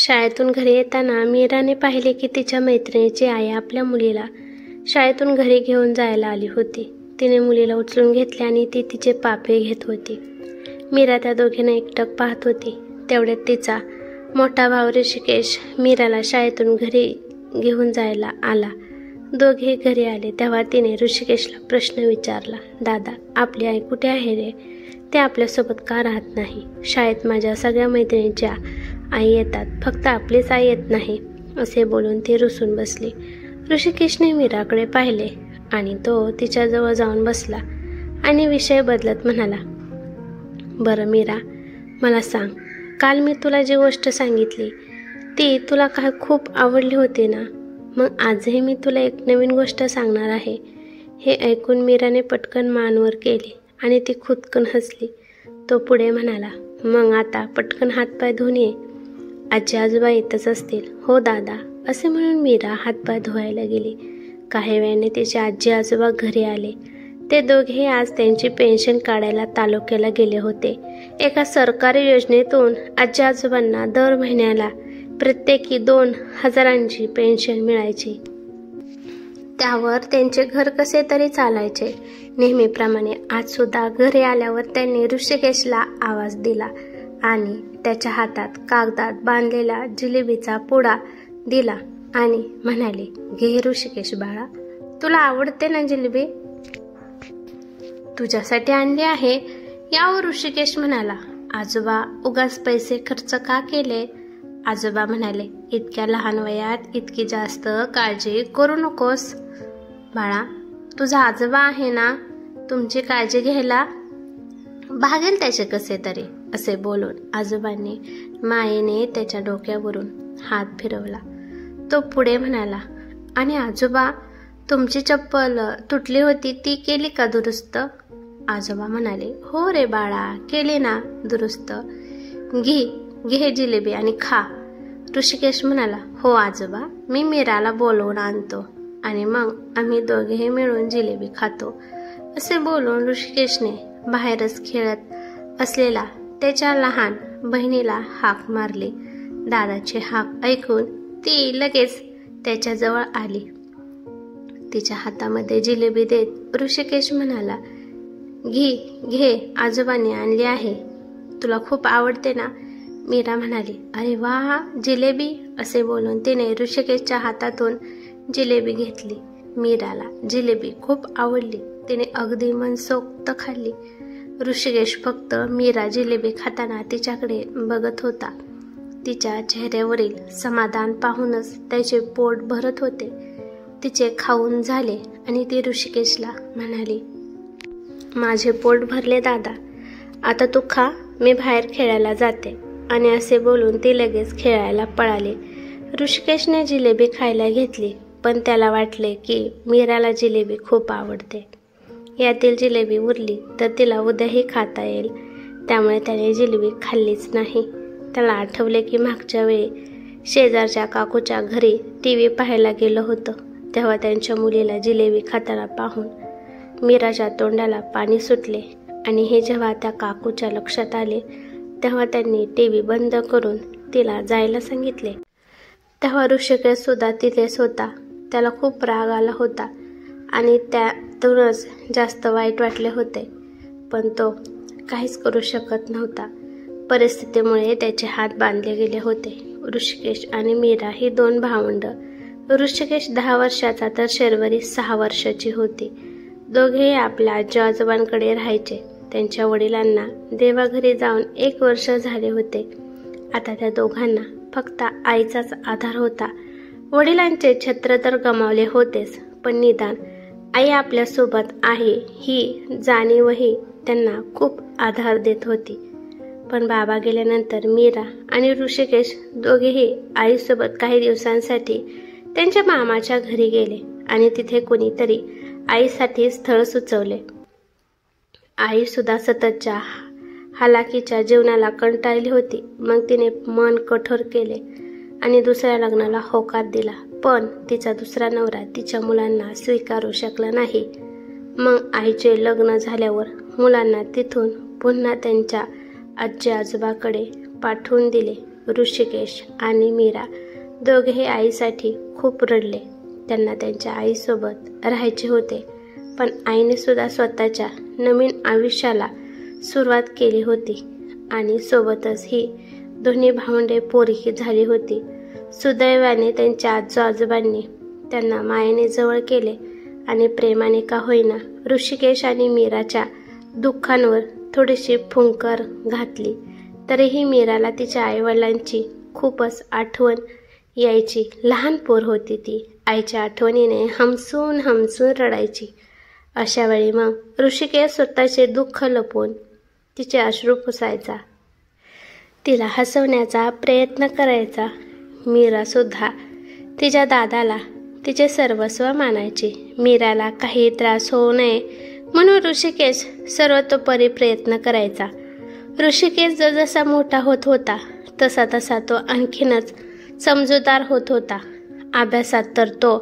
शाळेतून घरी येताना मीराने पाहिले की तिच्या मैत्रिणीची आई आपल्या मुलीला शाळेतून घरी घेऊन जायला आली होती. तिने मुलीला उचलून घेतले आणि ती तिचे पापे घेत होती. मीरा त्या दोघींना एकटक पाहत होती. तेवढ्यात तिचा मोठा भाऊ ऋषिकेश मीराला शाळेतून घरी घेऊन जायला आला. दोघे घरी आले तेव्हा तिने ऋषिकेशला प्रश्न विचारला, दादा, आपली आई कुठे आहे रे? ते आपल्यासोबत का राहत नाही? शाळेत माझ्या सगळ्या मैत्रिणींच्या आई येतात, फक्त आपलीच आई येत नाही, असे बोलून ती रुसून बसली. ऋषिकेशने मीराकडे पाहिले आणि तो तिच्याजवळ जाऊन बसला आणि विषय बदलत म्हणाला, बरं मीरा, मला सांग, काल मी तुला जी गोष्ट सांगितली ती तुला काय खूप आवडली होती ना? मग आजही मी तुला एक नवीन गोष्ट सांगणार आहे. हे ऐकून मीराने पटकन मान वर केली आणि ती खुदकन हसली. तो पुढे म्हणाला, मग आता पटकन हातपाय धुवून ये, आजी आजोबा येतच असतील. हो दादा, असे म्हणून मीरा हातपाय धुवायला गेली. काही वेळाने तिचे आजी आजोबा घरी आले. ते दोघेही आज त्यांची पेन्शन काढायला तालुक्याला गेले होते. एका सरकारी योजनेतून आजी आजोबांना दर महिन्याला प्रत्येकी 2,000ची पेन्शन मिळायची. त्यावर त्यांचे घर कसे तरी चालायचे. नेहमीप्रमाणे आज सुद्धा घरी आल्यावर त्यांनी ऋषिकेशला आवाज दिला आणि त्याच्या हातात कागदात बांधलेला जिलेबीचा पुडा दिला आणि म्हणाले, घे ऋषिकेश बाळा, तुला आवडते ना जिलेबी? तुझ्यासाठी आणली आहे. यावर ऋषिकेश म्हणाला, आजोबा, उगाच पैसे खर्च का केले? आजोबा म्हणाले, इतक्या लहान वयात इतकी जास्त काळजी करू नकोस बाळा, तुझा आजोबा आहे ना, तुमची काळजी घ्यायला भागेल त्याचे कसे तरी, असे बोलून आजोबांनी मायेने त्याच्या डोक्यावरून हात फिरवला. तो पुढे म्हणाला, आणि आजोबा, तुमची चप्पल तुटली होती ती केली का दुरुस्त? आजोबा म्हणाले, हो रे बाळा, केली ना दुरुस्त. घे जिलेबी आणि खा. ऋषिकेश म्हणाला, हो आजोबा, मी मीराला बोलवून आणतो आणि मग आम्ही दोघेही मिळून जिलेबी खातो. असे बोलून ऋषिकेशने बाहेरच खेळत असलेला त्याच्या लहान बहिणीला हाक मारली. दादाची हाक ऐकून ती लगेच त्याच्याजवळ आली. तिच्या हातामध्ये जिलेबी देत ऋषिकेश म्हणाला, घे, आजोबांनी आणली आहे, तुला खूप आवडते ना? मीरा म्हणाली, अरे वा, जिलेबी, असे बोलून तिने ऋषिकेशच्या हातातून जिलेबी घेतली. मीराला जिलेबी खूप आवडली. तिने अगदी मनसोक्त खाल्ली. ऋषिकेश फक्त मीरा जिलेबी खाताना तिच्याकडे बघत होता. तिच्या चेहऱ्यावरील समाधान पाहूनच त्याचे पोट भरत होते. तिचे खाऊन झाले आणि ती ऋषिकेशला म्हणाली, माझे पोट भरले दादा, आता तू खा, मी बाहेर खेळायला जाते. आणि असे बोलून ती लगेच खेळायला पळाली. ऋषिकेशने जिलेबी खायला घेतली, पण त्याला वाटले की मीराला जिलेबी खूप आवडते. यातील जिलेबी उरली तर तिला उद्याही खाता येईल, त्यामुळे त्याने जिलेबी खाल्लीच नाही. त्याला आठवले की मागच्या वेळी शेजारच्या काकूच्या घरी TV पाहायला गेलं होतं, तेव्हा त्यांच्या मुलीला जिलेबी खाताना पाहून मीराच्या तोंडाला पाणी सुटले आणि हे जेव्हा त्या काकूच्या लक्षात आले तेव्हा त्यांनी TV बंद करून तिला जायला सांगितले. तेव्हा ऋषिकेश सुद्धा तिथेच होता. त्याला खूप राग आला होता आणि त्यातूनच जास्त वाईट वाटले होते, पण तो काहीच करू शकत नव्हता. परिस्थितीमुळे त्याचे हात बांधले गेले होते. ऋषिकेश आणि मीरा ही 2 भावंड. ऋषिकेश 10 वर्षाचा तर शर्वरी 6 वर्षाची होती. दोघेही आपल्या आजी आजोबांकडे राहायचे. त्यांच्या वडिलांना देवाघरी जाऊन 1 वर्ष झाले होते. आता त्या दोघांना फक्त आईचाच आधार होता. वडिलांचे छत्र तर गमावले होतेच, पण निदान आई आपल्यासोबत आहे ही जाणीवही त्यांना खूप आधार देत होती. पण बाबा गेल्यानंतर मीरा आणि ऋषिकेश दोघेही आईसोबत काही दिवसांसाठी त्यांच्या मामाच्या घरी गेले आणि तिथे कोणीतरी आईसाठी स्थळ सुचवले. आई सुद्धा सततच्या हालाकीच्या जीवनाला कंटाळली होती. मग तिने मन कठोर केले आणि दुसऱ्या लग्नाला होकार दिला, पण तिचा दुसरा नवरा तिच्या मुलांना स्वीकारू शकला नाही. मग आईचे लग्न झाल्यावर मुलांना तिथून पुन्हा त्यांच्या आजी आजोबाकडे पाठवून दिले ऋषिकेश आणि मीरा दोघेही आईसाठी खूप रडले. त्यांना त्यांच्या आईसोबत राहायचे होते, पण आईने सुद्धा स्वतःच्या नवीन आयुष्याला सुरुवात केली होती आणि सोबतच ही दोन्ही भावंडे पोरकी झाली होती. सुदैवाने त्यांच्या आजोबांनी त्यांना मायेने जवळ केले आणि प्रेमाने का होईना ऋषिकेश आणि मीराच्या दुःखांवर थोडीशी फुंकर घातली. तरीही मीराला तिच्या आईवडिलांची खूपच आठवण यायची. लहान पोर होती ती. आईच्या आठवणीने हमसून हमसून रडायची. अशा वेळी मग ऋषिकेश स्वतःचे दुःख लपवून तिचे अश्रू पुसायचा, तिला हसवण्याचा प्रयत्न करायचा. मीरा सुद्धा तिच्या दादाला तिचे सर्वस्व मानायची. मीराला काही त्रास होऊ नये म्हणून ऋषिकेश सर्वतोपरी प्रयत्न करायचा. ऋषिकेश जसा मोठा होत होता तसा तसा तो आणखीनच समजूतदार होत होता. अभ्यासात तर तो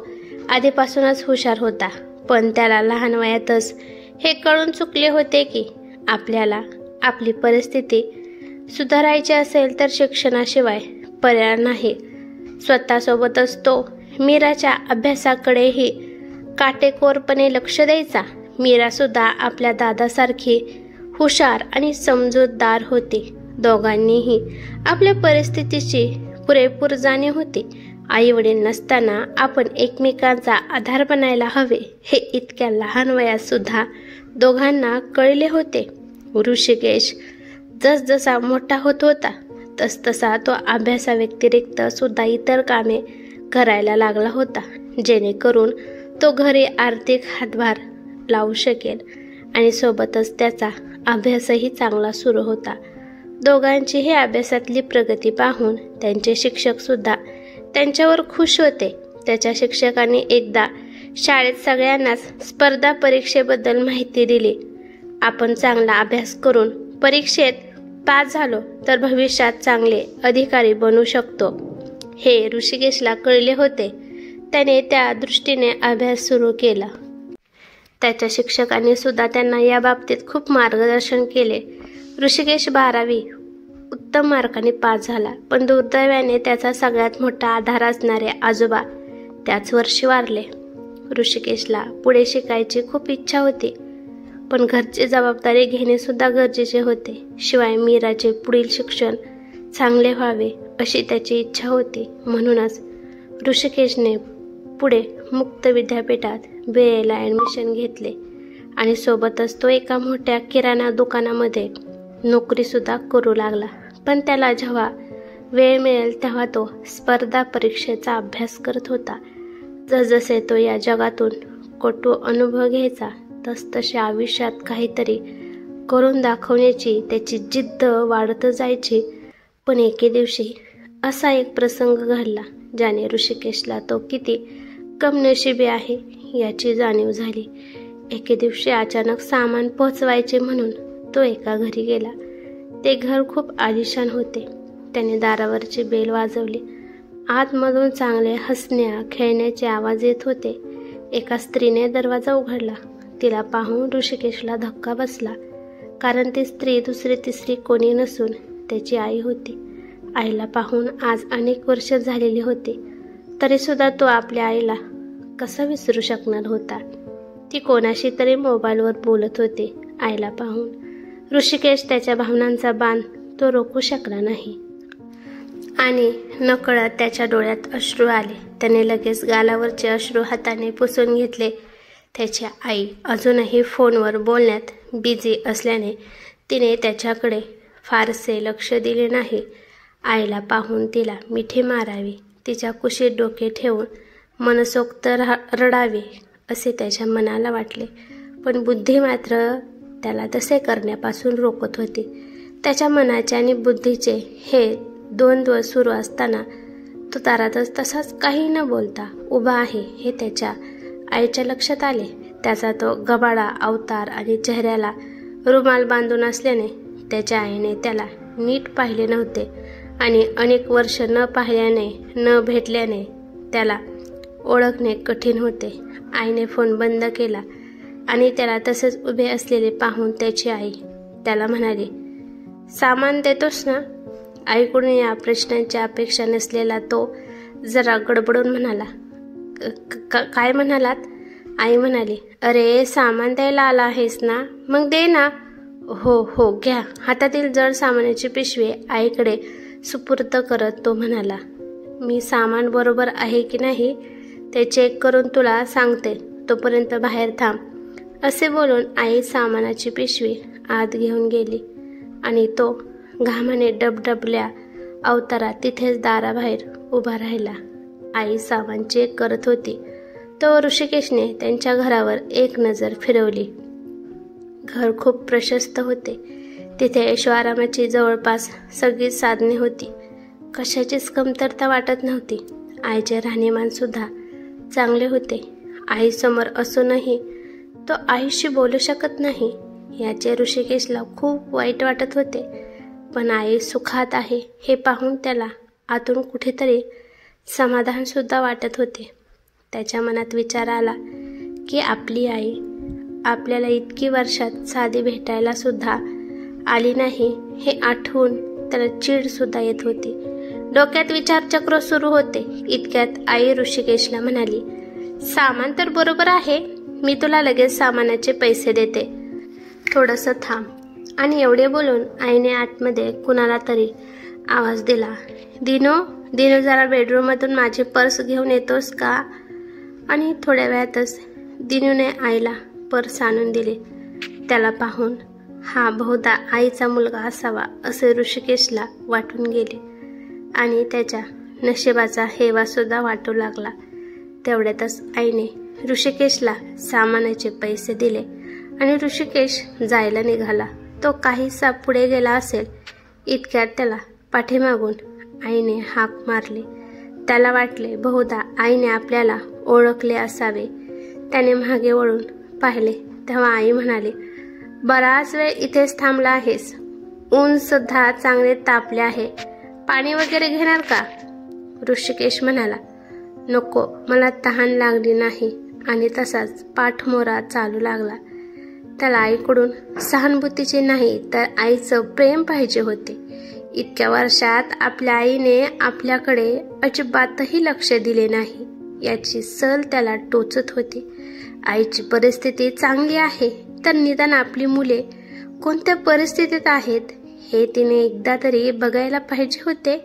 आधीपासूनच हुशार होता, पण त्याला लहान वयातच हे कळून चुकले होते की आपल्याला आपली परिस्थिती सुधारायची असेल तर शिक्षणाशिवाय पर्याय नाही. स्वतःसोबतच तो मीराच्या अभ्यासाकडेही काटेकोरपणे लक्ष द्यायचा. मीरा सुद्धा आपल्या दादासारखी हुशार आणि समजूतदार होती. दोघांनीही आपल्या परिस्थितीची पुरेपूर जाणीव होती. आई वडील नसताना आपण एकमेकांचा आधार बनायला हवे हे इतक्या लहान वयात सुद्धा दोघांना कळले होते. ऋषिकेश जसजसा मोठा होत होता तसतसा तो अभ्यासाव्यतिरिक्त सुद्धा इतर कामे करायला लागला होता, जेणेकरून तो घरी आर्थिक हातभार लावू शकेल आणि सोबतच त्याचा अभ्यासही चांगला सुरू होता. दोघांची ही अभ्यासातली प्रगती पाहून त्यांचे शिक्षक सुद्धा त्यांच्यावर खुश होते. त्याच्या शिक्षकांनी एकदा शाळेत सगळ्यांनाच स्पर्धा परीक्षेबद्दल माहिती दिली. आपण चांगला अभ्यास करून परीक्षेत पास झालो तर भविष्यात चांगले अधिकारी बनू शकतो हे ऋषिकेशला कळले होते. त्याने त्या दृष्टीने अभ्यास सुरू केला. त्याच्या शिक्षकांनी सुद्धा त्यांना या बाबतीत खूप मार्गदर्शन केले. ऋषिकेश 12वी उत्तम मार्काने पास झाला, पण दुर्दैवाने त्याचा सगळ्यात मोठा आधार असणारे आजोबा त्याच वर्षी वारले. ऋषिकेशला पुढे शिकायची खूप इच्छा होती, पण घरची जबाबदारी घेणे सुद्धा गरजेचे होते. शिवाय मीराचे पुढील शिक्षण चांगले व्हावे अशी त्याची इच्छा होती. म्हणूनच ऋषिकेशने पुढे मुक्त विद्यापीठात BA ला ॲडमिशन घेतले आणि सोबतच तो एका मोठ्या किराणा दुकानामध्ये नोकरीसुद्धा करू लागला. पण त्याला जेव्हा वेळ मिळेल तेव्हा तो स्पर्धा परीक्षेचा अभ्यास करत होता. जसजसे तो या जगातून कटू अनुभव घ्यायचा तसतसे आयुष्यात काहीतरी करून दाखवण्याची त्याची जिद्द वाढत जायची. पण एके दिवशी असा एक प्रसंग घडला ज्याने ऋषिकेशला तो किती कमनशिबी आहे याची जाणीव झाली. एके दिवशी अचानक सामान पोहोचवायचे म्हणून तो एका घरी गेला. ते घर खूप आलिशान होते. त्याने दारावरची बेल वाजवली. आतमधून चांगले हसण्या खेळण्याचे आवाज येत होते. एका स्त्रीने दरवाजा उघडला. तिला पाहून ऋषिकेशला धक्का बसला, कारण ती स्त्री दुसरी तिसरी कोणी नसून त्याची आई होती. आईला पाहून आज अनेक वर्ष झालेली होती, तरीसुद्धा तो आपल्या आईला कसा विसरू शकणार होता. ती कोणाशी तरी मोबाईलवर बोलत होती. आईला पाहून ऋषिकेश त्याच्या भावनांचा बाण तो रोखू शकला नाही आणि नकळत त्याच्या डोळ्यात अश्रू आले. त्याने लगेच गालावरचे अश्रू हाताने पुसून घेतले. त्याची आई अजूनही फोनवर बोलण्यात बिझी असल्याने तिने त्याच्याकडे फारसे लक्ष दिले नाही. आईला पाहून तिला मिठी मारावी, तिच्या कुशीत डोके ठेवून मनसोक्त रडावे असे त्याच्या मनाला वाटले, पण बुद्धी मात्र त्याला तसे करण्यापासून रोखत होती. त्याच्या मनाचे आणि बुद्धीचे हे द्वंद्व सुरू असताना तो दारातच तसाच काही न बोलता उभा आहे हे त्याच्या आईच्या लक्षात आले. त्याचा तो गबाळा अवतार आणि चेहऱ्याला रुमाल बांधून असल्याने त्याच्या आईने त्याला नीट पाहिले नव्हते आणि अनेक वर्ष न पाहिल्याने न भेटल्याने त्याला ओळखणे कठीण होते. आईने फोन बंद केला आणि त्याला तसेच उभे असलेले पाहून त्याची आई त्याला म्हणाली, सामान देतोस ना? आईकडून या प्रश्नांची अपेक्षा नसलेला तो जरा गडबडून म्हणाला, काय म्हणालात? आई म्हणाली, अरे सामान द्यायला आला आहेस ना, मग दे ना. हो हो घ्या. हातातील जड सामानाची पिशवी आईकडे सुपूर्द करत तो म्हणाला, मी सामान बरोबर आहे की नाही ते चेक करून तुला सांगते, तोपर्यंत बाहेर थांब. असे बोलून आई सामानाची पिशवी आत घेऊन गेली आणि तो घामाने डबडबल्या अवतारात तिथेच दाराबाहेर उभा राहिला. आई सामान चेक करत होती तो ऋषिकेशने त्यांच्या घरावर एक नजर फिरवली. घर खूप प्रशस्त होते. तिथे ऐशोआरामाची जवळपास सगळी साधने होती. कशाचीच कमतरता वाटत नव्हती. आईचे राहणीमान सुद्धा चांगले होते. आईसमोर असूनही तो आईशी बोलू शकत नाही याचे ऋषिकेशला खूप वाईट वाटत होते. पण आई सुखात आहे हे पाहून त्याला आतून कुठेतरी समाधान सुद्धा वाटत होते. त्याच्या मनात विचार आला की आपली आई आपल्याला इतकी वर्षात साधी भेटायला सुद्धा आली नाही हे आठवून त्याला चीड सुद्धा येत होती. डोक्यात विचारचक्र सुरू होते. इतक्यात आई ऋषिकेशला म्हणाली, सामान तर बरोबर आहे, मी तुला लगेच सामानाचे पैसे देते, थोडंसं थांब. आणि एवढे बोलून आईने आतमध्ये कुणाला तरी आवाज दिला, दिनो जरा बेडरूममधून माझी पर्स घेऊन येतोस का? आणि थोड्या वेळातच दिनूने आईला पर्स आणून दिली. त्याला पाहून हा बहुधा आईचा मुलगा असावा असे ऋषिकेशला वाटून गेले आणि त्याच्या नशिबाचा हेवा सुद्धा वाटू लागला. तेवढ्यातच आईने ऋषिकेशला सामानाचे पैसे दिले आणि ऋषिकेश जायला निघाला. तो काहीसा पुढे गेला असेल इतक्यात त्याला पाठीमागून आईने हाक मारली. त्याला वाटले बहुधा आईने आपल्याला ओळखले असावे. त्याने मागे वळून पाहिले तेव्हा आई म्हणाली, बराच वेळ इथेच थांबला आहेस, ऊन सुद्धा चांगले तापले आहे, पाणी वगैरे घेणार का? ऋषिकेश म्हणाला, नको, मला तहान लागली नाही. आणि तसाच पाठमोरा चालू लागला. त्याला आईकडून सहानुभूतीचे नाही तर आईचं प्रेम पाहिजे होते. इतक्या वर्षात आपल्या आईने आपल्याकडे अजिबातही लक्ष दिले नाही याची सल त्याला टोचत होती. आईची परिस्थिती चांगली आहे तर निदान आपली मुले कोणत्या परिस्थितीत आहेत हे तिने एकदा तरी बघायला पाहिजे होते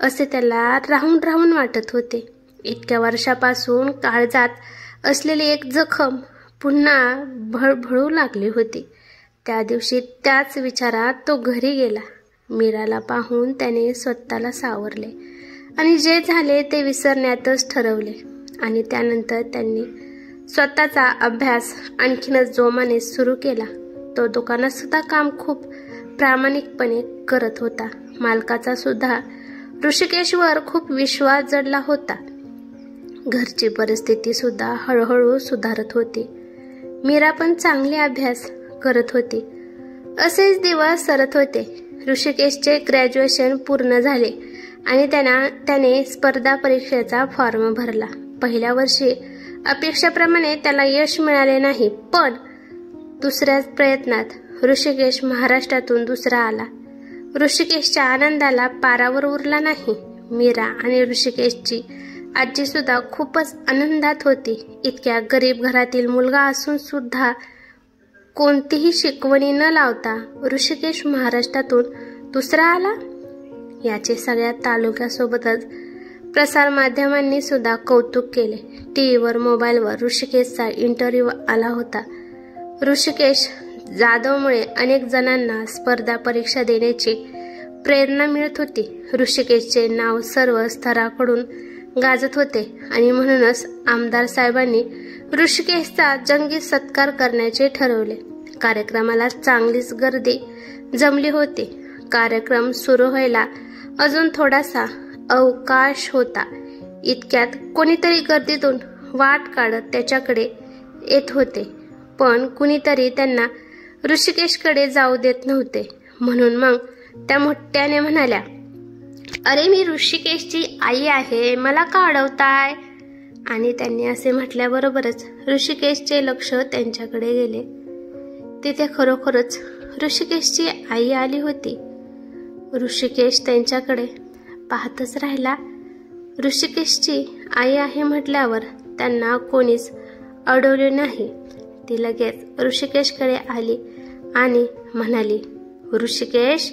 असे त्याला राहून राहून वाटत होते. इतक्या वर्षापासून काळजात असलेली एक जखम पुन्हा भळभळू लागली होती. त्या दिवशी त्याच विचारात तो घरी गेला. मीराला पाहून त्याने स्वतःला सावरले आणि जे झाले ते विसरण्यातच ठरवले. आणि त्यानंतर त्यांनी स्वतःचा अभ्यास आणखीनच जोमाने सुरू केला. तो दुकानात सुद्धा काम खूप प्रामाणिकपणे करत होता. मालकाचा सुद्धा ऋषिकेशवर खूप विश्वास जडला होता. घरची परिस्थिती सुद्धा हळूहळू सुधारत होती. मीरा पण चांगले अभ्यास करत होती. असेच दिवस सरत होते. ऋषिकेशचे ग्रॅज्युएशन पूर्ण झाले आणि त्याने स्पर्धा परीक्षेचा फॉर्म भरला. पहिल्या वर्षी अपेक्षेप्रमाणे त्याला यश मिळाले नाही, पण दुसऱ्याच प्रयत्नात ऋषिकेश महाराष्ट्रातून दुसरा आला. ऋषिकेशच्या आनंदाला पारावर उरला नाही. मीरा आणि ऋषिकेशची आजी सुद्धा खूपच आनंदात होती. इतक्या गरीब घरातील मुलगा असून सुद्धा कोणतीही शिकवणी न लावता ऋषिकेश महाराष्ट्रातून दुसरा आला याचे सगळ्या तालुक्यासोबतच प्रसार माध्यमांनी सुद्धा कौतुक केले. टीव्हीवर मोबाईलवर ऋषिकेशचा इंटरव्ह्यू आला होता. ऋषिकेश जाधवमुळे अनेक जणांना स्पर्धा परीक्षा देण्याची प्रेरणा मिळत होती. ऋषिकेशचे नाव सर्व स्तराकडून गाजत होते आणि म्हणूनच आमदार साहेबांनी ऋषिकेशचा जंगी सत्कार करण्याचे ठरवले. कार्यक्रमाला चांगलीच गर्दी जमली होती. कार्यक्रम सुरू व्हायला अजून थोडासा अवकाश होता. इतक्यात कोणीतरी गर्दीतून वाट काढत त्याच्याकडे येत होते, पण कुणीतरी त्यांना ऋषिकेशकडे जाऊ देत नव्हते. म्हणून मग त्या मोठ्याने म्हणाल्या, अरे मी ऋषिकेशची आई आहे, मला का अडवताय? आणि त्यांनी असे म्हटल्याबरोबरच ऋषिकेशचे लक्ष त्यांच्याकडे गेले. तिथे खरोखरच ऋषिकेशची आई आली होती. ऋषिकेश त्यांच्याकडे पाहतच राहिला. ऋषिकेशची आई आहे म्हटल्यावर त्यांना कोणीच अडवले नाही. ती लगेच ऋषिकेशकडे आली आणि म्हणाली, ऋषिकेश,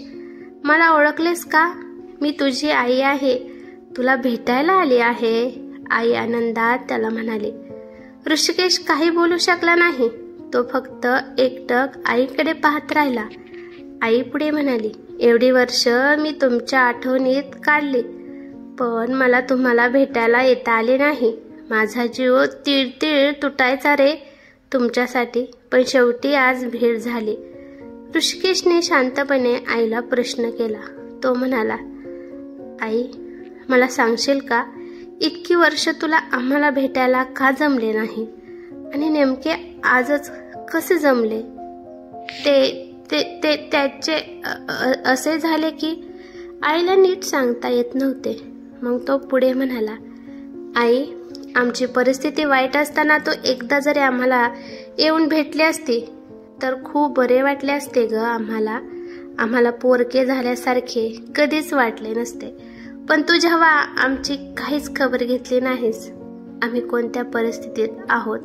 मला ओळखलेस का? मी तुझी आई आहे, तुला भेटायला आली आहे. आई आनंदात त्याला म्हणाली. ऋषिकेश काही बोलू शकला नाही. तो फक्त एकटक आईकडे पाहत राहिला. आई पुढे म्हणाली, एवढी वर्ष मी तुमच्या आठवणीत काढली, पण मला तुम्हाला भेटायला येता आले नाही. माझा जीव तीळ तुटायचा रे तुमच्यासाठी, पण शेवटी आज भेट झाली. ऋषिकेशने शांतपणे आईला प्रश्न केला. तो म्हणाला, आई, मला सांगशील का, इतकी वर्ष तुला आम्हाला भेटायला का जमले नाही आणि नेमके आजच कसे जमले? त्याचे असे झाले की आईला नीट सांगता येत नव्हते. मग तो पुढे म्हणाला, आई, आमची परिस्थिती वाईट असताना तो एकदा जरी आम्हाला येऊन भेटली असती तर खूप बरे वाटले असते ग. आम्हाला पोरके झाल्यासारखे कधीच वाटले नसते. पण तू जेव्हा आमची काहीच खबर घेतली नाहीस, आम्ही कोणत्या परिस्थितीत आहोत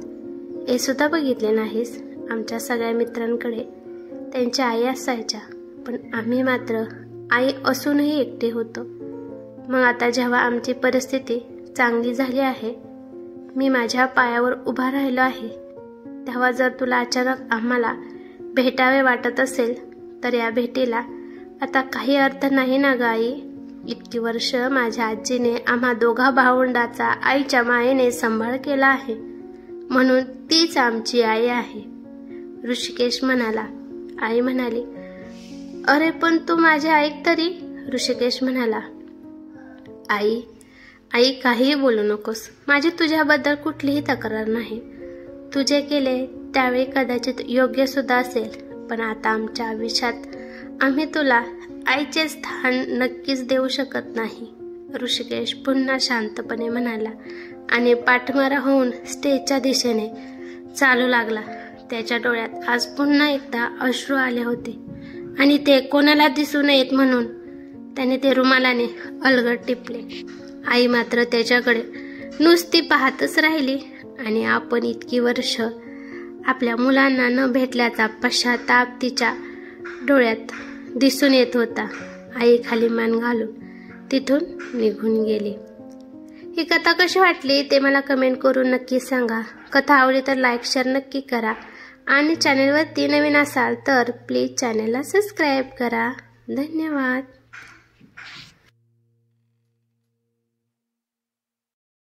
हे सुद्धा बघितले नाहीस. आमच्या सगळ्या मित्रांकडे त्यांच्या आई असायच्या, पण आम्ही मात्र आई असूनही एकटे होतो. मग आता जेव्हा आमची परिस्थिती चांगली झाली आहे, मी माझ्या पायावर उभा राहिलो आहे, तेव्हा जर तुला अचानक आम्हाला भेटावे वाटत असेल तर या भेटीला आता काही अर्थ नाही ना ग आई. इतकी वर्ष माझ्या आजीने आम्हा दोघा भावंडाचा आईच्या मायेने सांभाळ केला आहे, म्हणून तीच आमची आई आहे. ऋषिकेश म्हणाला. आई म्हणाली, अरे पण तू माझी ऐक तरी. ऋषिकेश म्हणाला, आई काही बोलू नकोस. माझी तुझ्याबद्दल कुठलीही तक्रार नाही. तू जे केले त्यावेळी कदाचित योग्य सुद्धा असेल, पण आता आमच्या आयुष्यात आम्ही तुला आईचे स्थान नक्कीच देऊ शकत नाही. ऋषिकेश पुन्हा शांतपणे म्हणाला आणि पाठमारा होऊन स्टेजच्या दिशेने चालू लागला. त्याच्या डोळ्यात आज पुन्हा एकदा अश्रू आले होते आणि ते कोणाला दिसू नयेत म्हणून त्याने ते रुमालाने अलगद टिपले. आई मात्र त्याच्याकडे नुसती पाहतच राहिली आणि आपण इतकी वर्ष आपल्या मुलांना न भेटल्याचा पश्चाताप तिच्या डोळ्यात दिसून येत होता. आई खाली मान घालून तिथून निघून गेली. ही कथा कशी वाटली ते मला कमेंट करून नक्की सांगा. कथा आवडली तर लाईक शेअर नक्की करा आणि चॅनलवरती नवीन असाल तर प्लीज चॅनलला सबस्क्राईब करा. धन्यवाद.